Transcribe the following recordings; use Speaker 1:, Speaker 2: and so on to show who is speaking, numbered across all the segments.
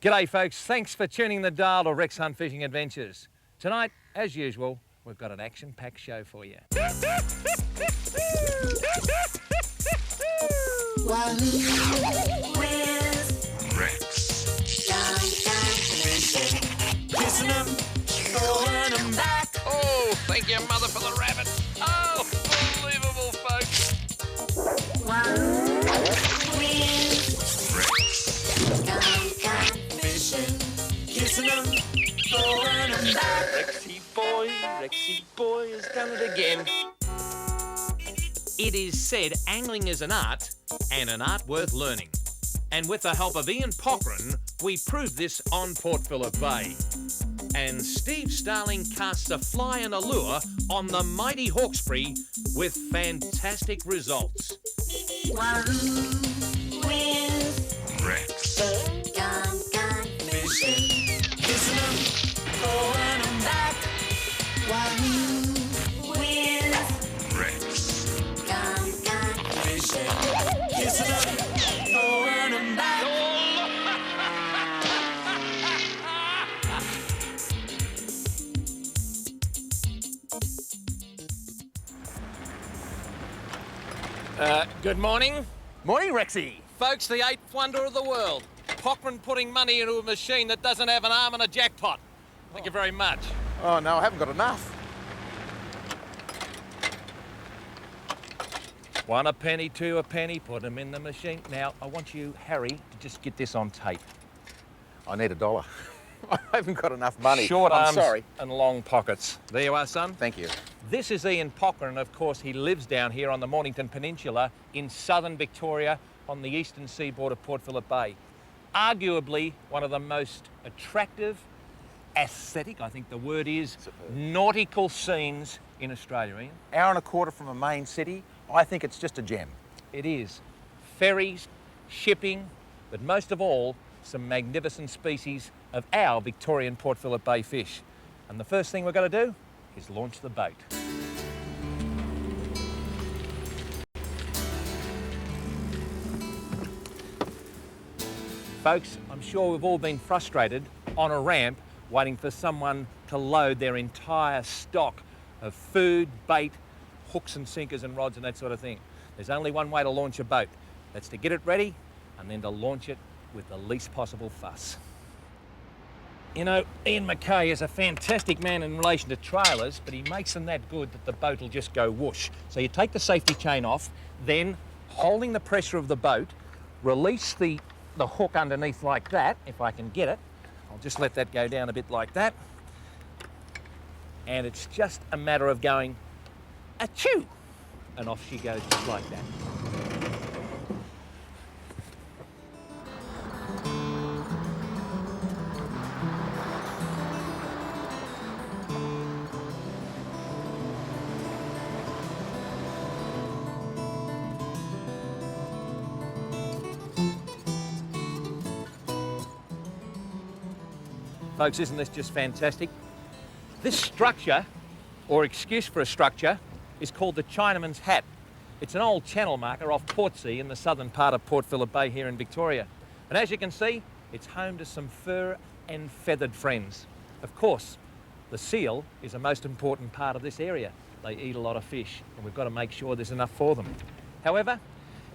Speaker 1: G'day folks, thanks for tuning the dial to Rex Hunt Fishing Adventures. Tonight, as usual, we've got an action-packed show for you. Oh, thank you, Mother, for the rabbits. Oh, unbelievable, folks. Rexy boy has done it again. It is said angling is an art, and an art worth learning. And with the help of Ian Pochran, we proved this on Port Phillip Bay. And Steve Starling casts a fly and a lure on the mighty Hawkesbury with fantastic results. Rex. Fishing. Kissing them, throwing them back. Rex. Fishing. Kissing them, throwing them back. Good morning.
Speaker 2: Morning, Rexy.
Speaker 1: Folks, the eighth wonder of the world. Pochran putting money into a machine that doesn't have an arm and a jackpot. Thank you very much.
Speaker 2: Oh, no, I haven't got enough.
Speaker 1: One a penny, two a penny, put them in the machine. Now, I want you, Harry, to just get this on tape.
Speaker 2: I need $1. I haven't got enough money.
Speaker 1: Short
Speaker 2: I'm
Speaker 1: arms
Speaker 2: sorry.
Speaker 1: and long pockets. There you are, son.
Speaker 2: Thank you.
Speaker 1: This is Ian Pochran, and of course he lives down here on the Mornington Peninsula in southern Victoria on the eastern seaboard of Port Phillip Bay. Arguably one of the most attractive, aesthetic, I think the word is, nautical scenes in Australia, Ian.
Speaker 2: Hour and a quarter from a main city. I think it's just a gem.
Speaker 1: It is. Ferries, shipping, but most of all, some magnificent species of our Victorian Port Phillip Bay fish. And the first thing we're going to do is launch the boat. Folks, I'm sure we've all been frustrated on a ramp waiting for someone to load their entire stock of food, bait, hooks and sinkers and rods and that sort of thing. There's only one way to launch a boat. That's to get it ready and then to launch it with the least possible fuss. You know, Ian McKay is a fantastic man in relation to trailers, but he makes them that good that the boat will just go whoosh. So you take the safety chain off, then holding the pressure of the boat, release the hook underneath like that, if I can get it. I'll just let that go down a bit like that. And it's just a matter of going, achoo! And off she goes just like that. Folks, isn't this just fantastic? This structure, or excuse for a structure, is called the Chinaman's Hat. It's an old channel marker off Portsea in the southern part of Port Phillip Bay here in Victoria. And as you can see, it's home to some fur and feathered friends. Of course, the seal is a most important part of this area. They eat a lot of fish, and we've got to make sure there's enough for them. However,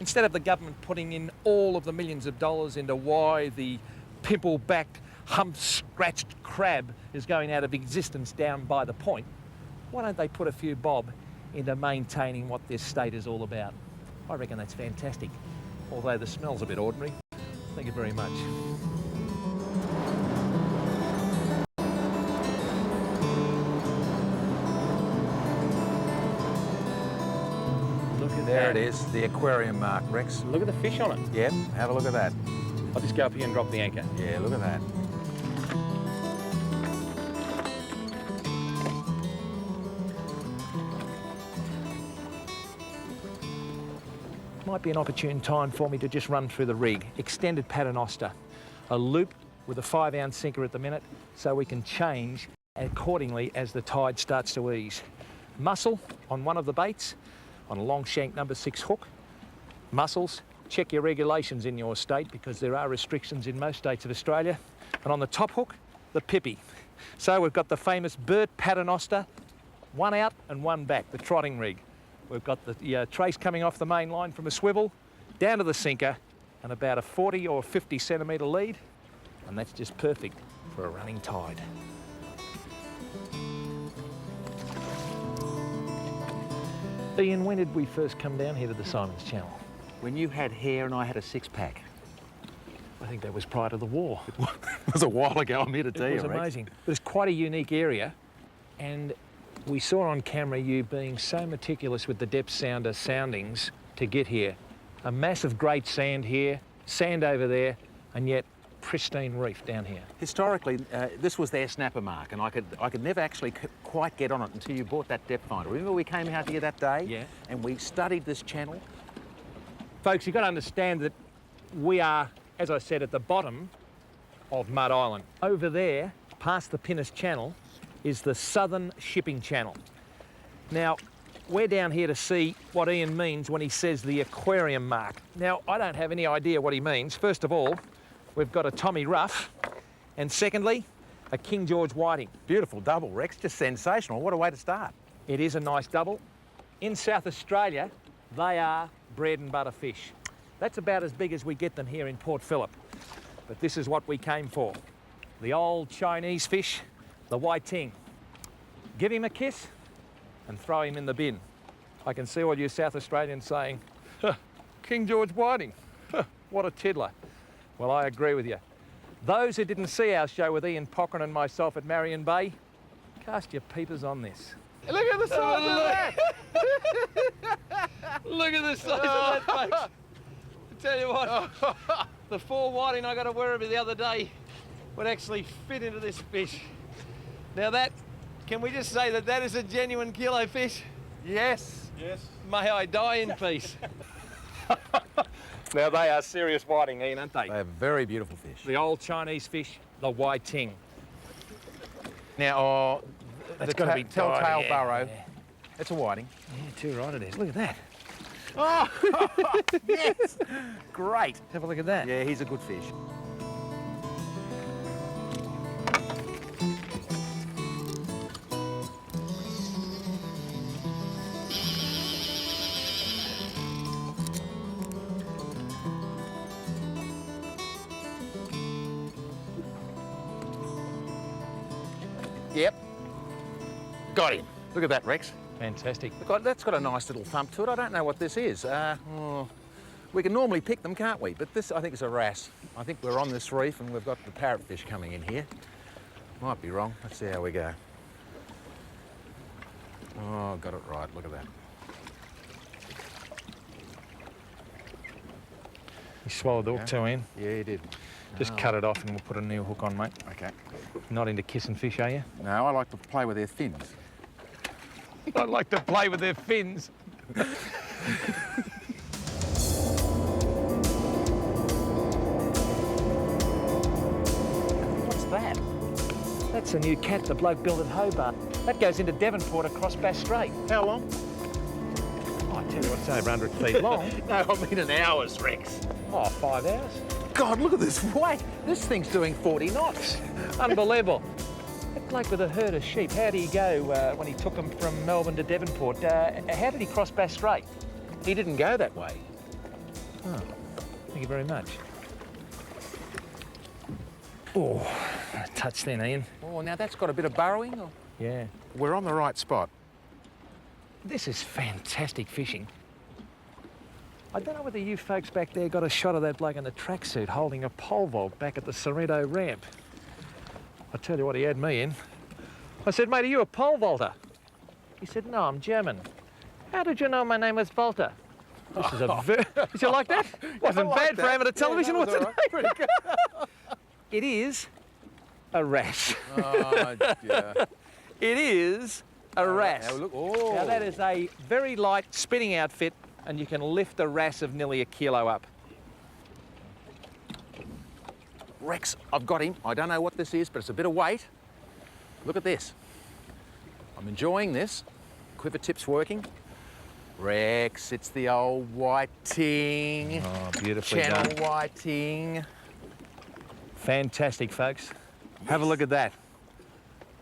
Speaker 1: instead of the government putting in all of the millions of dollars into why the pimple-backed, hump-scratched crab is going out of existence down by the point, why don't they put a few bob into maintaining what this state is all about? I reckon that's fantastic, although the smell's a bit ordinary. Thank you very much. Look at
Speaker 2: There
Speaker 1: that.
Speaker 2: it is, the aquarium mark, Rex.
Speaker 1: Look at the fish on it.
Speaker 2: Yep, have a look at that.
Speaker 1: I'll just go up here and drop the anchor.
Speaker 2: Yeah, look at that.
Speaker 1: Might be an opportune time for me to just run through the rig. Extended Paternosta, a loop with a 5-ounce sinker at the minute, so we can change accordingly as the tide starts to ease. Mussel on one of the baits, on a long shank number 6 hook. Mussels check your regulations in your state, because there are restrictions in most states of Australia. And on the top hook, the pippy. So we've got the famous Burt Paternosta, one out and one back, the trotting rig. We've got the trace coming off the main line from a swivel, down to the sinker, and about a 40 or 50 centimetre lead. And that's just perfect for a running tide. Ian, when did we first come down here to the Simon's Channel?
Speaker 2: When you had hair and I had a six-pack.
Speaker 1: I think that was prior to the war.
Speaker 2: It was a while ago, I'm here to tell you,
Speaker 1: It was amazing. But it's quite a unique area, and we saw on camera you being so meticulous with the depth sounder soundings to get here. A massive great sand here, sand over there, and yet pristine reef down here.
Speaker 2: Historically, this was their snapper mark, and I could never actually quite get on it until you bought that depth finder. Remember we came out here that day?
Speaker 1: Yeah.
Speaker 2: And we studied this channel?
Speaker 1: Folks, you've got to understand that we are, as I said, at the bottom of Mud Island. Over there, past the Pinnis Channel, is the Southern Shipping Channel. Now, we're down here to see what Ian means when he says the aquarium mark. Now, I don't have any idea what he means. First of all, we've got a Tommy Ruff, and secondly, a King George Whiting.
Speaker 2: Beautiful double, Rex. Just sensational. What a way to start.
Speaker 1: It is a nice double. In South Australia, they are bread and butter fish. That's about as big as we get them here in Port Phillip. But this is what we came for. The old Chinese fish, the whiting. Give him a kiss and throw him in the bin. I can see all you South Australians saying, King George Whiting, what a tiddler. Well, I agree with you. Those who didn't see our show with Ian Pockran and myself at Marion Bay, cast your peepers on this. Look at the size of that! Look at the size of that, folks. I tell you what, the 4 whiting I got to Werribee the other day would actually fit into this fish. Now that, can we just say that that is a genuine kilo fish?
Speaker 2: Yes.
Speaker 3: Yes.
Speaker 1: May I die in peace. Now they are serious whiting, Ian, aren't they?
Speaker 2: They are very beautiful fish.
Speaker 1: The old Chinese fish, the whiting.
Speaker 2: Now,
Speaker 1: That's
Speaker 2: the
Speaker 1: gotta be
Speaker 2: telltale
Speaker 1: yeah,
Speaker 2: burrow.
Speaker 1: yeah.
Speaker 2: It's a whiting.
Speaker 1: Yeah, too right it is. Look at that.
Speaker 2: Oh, yes. Great.
Speaker 1: Have a look at that.
Speaker 2: Yeah, he's a good fish. Yep. Got him. Look at that, Rex.
Speaker 1: Fantastic.
Speaker 2: Look, that's got a nice little thump to it. I don't know what this is. We can normally pick them, can't we? But this, I think, is a wrasse. I think we're on this reef and we've got the parrotfish coming in here. Might be wrong. Let's see how we go. Oh, got it right. Look at that.
Speaker 1: You swallowed the hook too, Ian.
Speaker 2: Yeah, you did.
Speaker 1: Just cut it off and we'll put a new hook on, mate.
Speaker 2: Okay.
Speaker 1: Not into kissing fish, are you?
Speaker 2: No, I like to play with their fins.
Speaker 1: I like to play with their fins. What's that? That's a new cat the bloke built at Hobart. That goes into Devonport across Bass Strait.
Speaker 2: How long?
Speaker 1: Oh, I tell you what, it's over 100 feet long.
Speaker 2: No, I mean an hour's, Rex.
Speaker 1: Oh, 5 hours.
Speaker 2: God, look at this weight. This thing's doing 40 knots.
Speaker 1: Unbelievable. That bloke with a herd of sheep, how did he go when he took them from Melbourne to Devonport? How did he cross Bass Strait?
Speaker 2: He didn't go that way.
Speaker 1: Oh, thank you very much. Oh, a touch then, Ian.
Speaker 2: Oh, now that's got a bit of burrowing. Or...
Speaker 1: Yeah.
Speaker 2: We're on the right spot.
Speaker 1: This is fantastic fishing. I don't know whether you folks back there got a shot of that bloke in the tracksuit holding a pole vault back at the Sorrento ramp. I tell you what, he had me in. I said, mate, are you a pole vaulter? He said, no, I'm German. How did you know my name was Volta? This is a did you like that? Wasn't bad for amateur television, was it?
Speaker 2: Pretty good.
Speaker 1: It is a wrasse.
Speaker 2: Oh, yeah.
Speaker 1: It is a wrasse.
Speaker 2: Now, look. Oh.
Speaker 1: Now that is a very light spinning outfit, and you can lift a wrasse of nearly a kilo up.
Speaker 2: Rex, I've got him. I don't know what this is, but it's a bit of weight. Look at this. I'm enjoying this. Quiver tip's working. Rex, it's the old whiting.
Speaker 1: Oh, beautifully
Speaker 2: Channel
Speaker 1: done.
Speaker 2: whiting.
Speaker 1: Fantastic, folks. Have a look at that.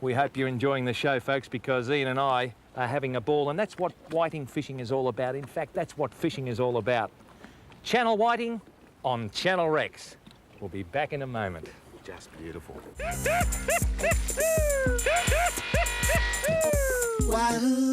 Speaker 1: We hope you're enjoying the show, folks, because Ian and I are having a ball, and that's what whiting fishing is all about. In fact, that's what fishing is all about. Channel whiting on Channel Rex. We'll be back in a moment.
Speaker 2: Just beautiful.
Speaker 3: Wahoo!